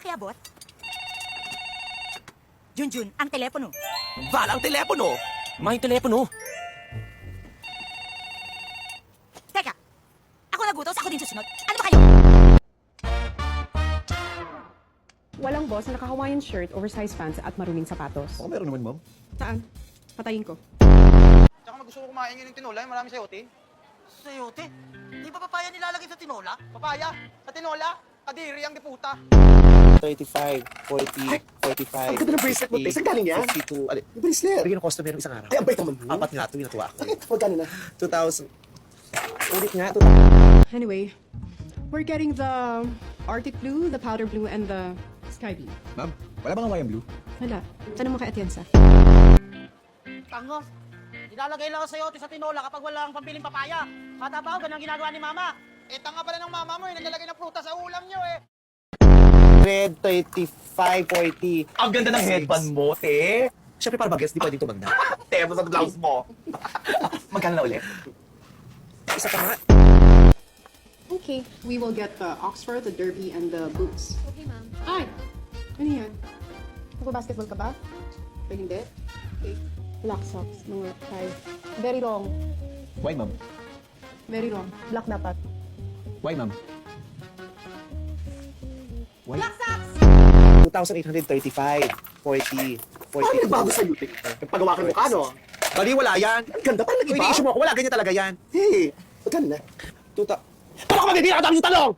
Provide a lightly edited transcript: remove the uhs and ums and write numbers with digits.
pakiabot? Junjun, ang telepono. Val, ang telepono! May telepono. Teka, ako nagutos, ako din susunod. Ano ba kayo? Walang boss na naka-Hawaiian shirt, oversized pants at maruming sapatos. Baka meron naman, ma'am. Saan? Patayin ko. Tsaka gusto ko kumain yun yung tinola, yung marami sayote. Sayote? Di ba papaya nilalagay sa tinola? Papaya, sa tinola, kadiri ang diputa. 35, 40, 45, Ang ganda ng bracelet mo, te. Saan galing yan? 52. Ali, Yung bracelet. bigyan ng customer ng isang araw. Ay, ang bait naman mo. Apat nga ito, natuwa ako. Magkano na? 2,000. Ulit nga, Anyway, we're getting the Arctic Blue, the Powder Blue, and the Sky Blue. Ma'am, wala bang Hawaiian blue? Wala. Tanong mo kay Atienza. Tangos. Nilalagay lang ang sayote sa tinola kapag walang pambiling papaya. Bata pa ako, ganun ang ginagawa ni mama. Eh, tanga pala ng mama mo, eh, naglalagay ng prutas sa ulam nyo, eh. 35, 40. Ang ganda ng headband mo, te. Siyempre para bagets, di pwedeng tumanda. Te, sa blouse mo. Magkano na ulit? Isa pa nga. Okay, we will get the Oxford, the Derby, and the boots. Okay, ma'am. Ay! Ano yan? Nagpa-basketball ka ba? Pwede hindi? Okay. Black socks, mga 5. Very wrong. Why, ma'am? Very wrong. Black dapat. Why, ma'am? Why? 2,835, 40, 40. Ano nagbago sa'yo, te? Nagpagawa ka ng mukha, no? Bali, wala yan. Ang ganda pa, Kung nag-iba. ini-issue mo ako, wala, ganyan talaga yan. Hey, magkano na? 2,000. Baka ka magiging ako yung talong!